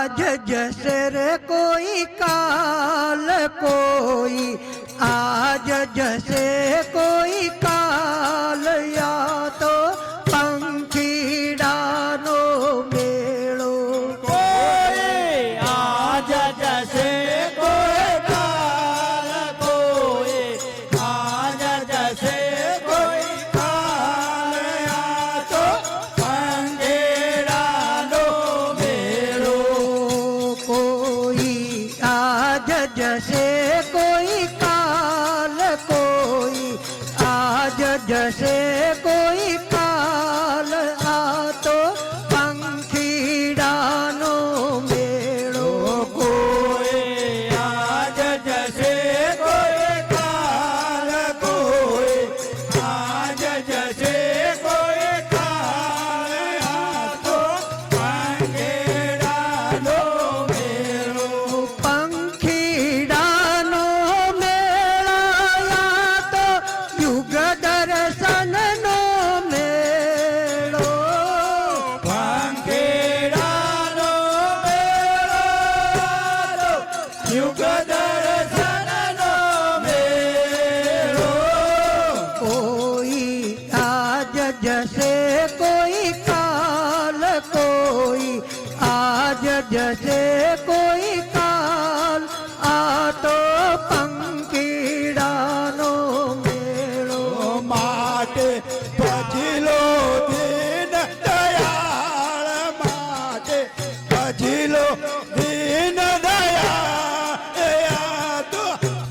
आज जैसे रे कोई काल कोई आज जैसे कोई काल या तो पंखीड़ानो मेलो कोई आज जैसे कोई काल कोई आज जैसे कोई काल या तो पंखेड़ानो मेलो कोई आज जैसे कोई काल कोई आज जैसे कोई काल आ तो पंखीड़ानो मेलो कोई आज जैसे कोई काल कोई आज जैसे कोई काल या तो पंखेड़ानो मेलो पंखीड़ानो मेळा तो युग दर्शन नो मेळो पंखेड़ानो मेलो युग दर्शननो मेलो कोई आज जैसे कोई काल कोई आज जैसे कोई काल आ तो पंखीड़ानो मेळो માટે ભજલો દીન દયાળ માટે ભજલો દીન દયાળ આ તો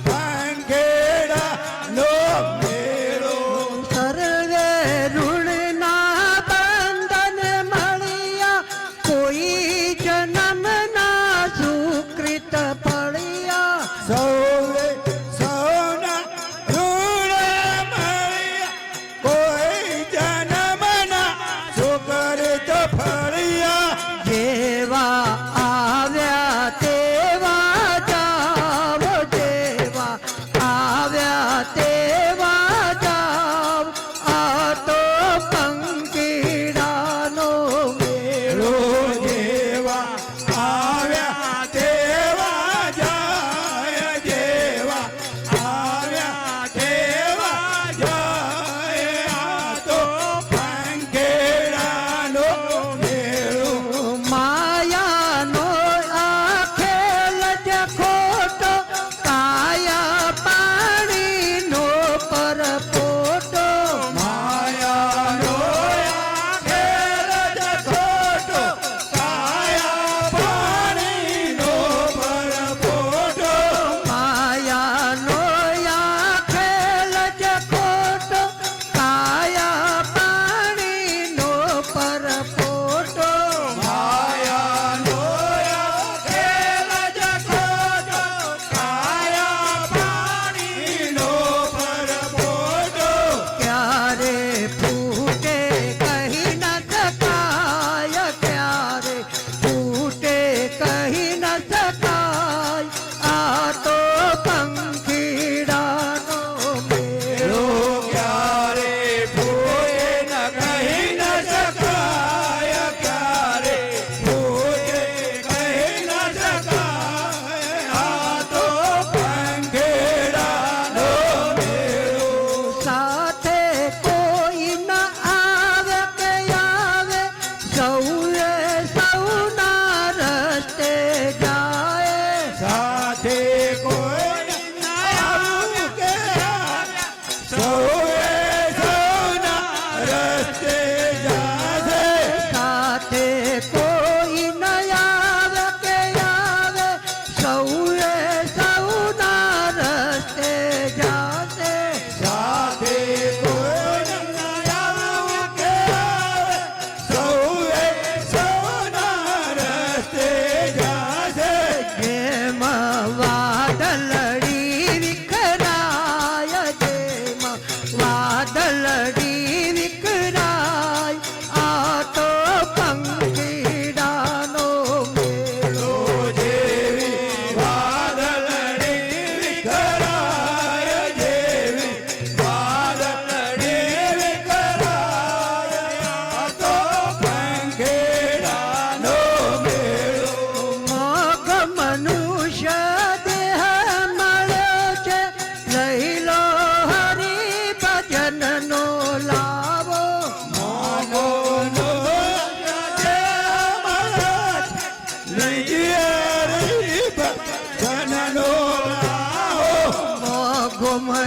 પાંખેડા નો મેળો સર્વે ઋણના બંધન મળ્યા કોઈ જન્મના સુકૃત ફળ્યા સૌને સૌના ઋણ મળ્યા કોઈ જન્મના સુકૃત ફળ્યા જેવા આવ્યા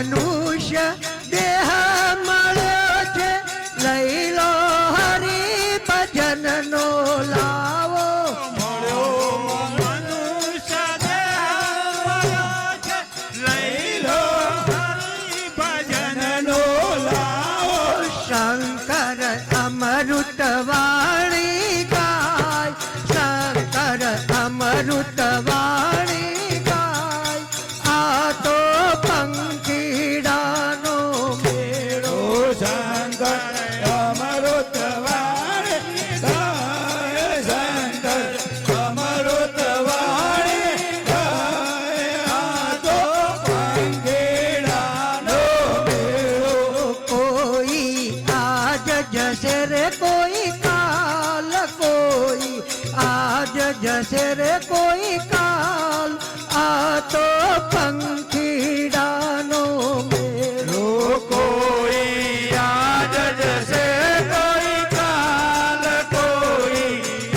મનુષ્ય દેહ મળ્યો છે લઈ લો હરિ ભજનનો લાવો મળ્યો મનુષ્ય દેહ મળ્યો છે લઈ લો હરિ ભજનનો લાવો શંકર અમૃત વાણી ગાય શંકર અમૃત વાણી ગાય આ તો પંખીડાનો મેળો શંકર અમૃત વાણી ગાય શંકર અમૃત વાણી ગાય આ તો પંખીડાનો મેળો કોઈ આજ જશે રે કોઈ કાલ કોઈ આજ જશે રે કોઈ કાલ આ તો પંખીડાનો મેળો કોઈ આજ જશે કોઈ કાલ કોઈ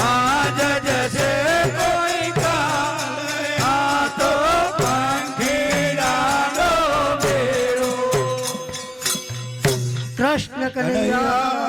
આજ જશે કોઈ કાલ આ તો પંખીડાનો મેળો કૃષ્ણ કનૈયા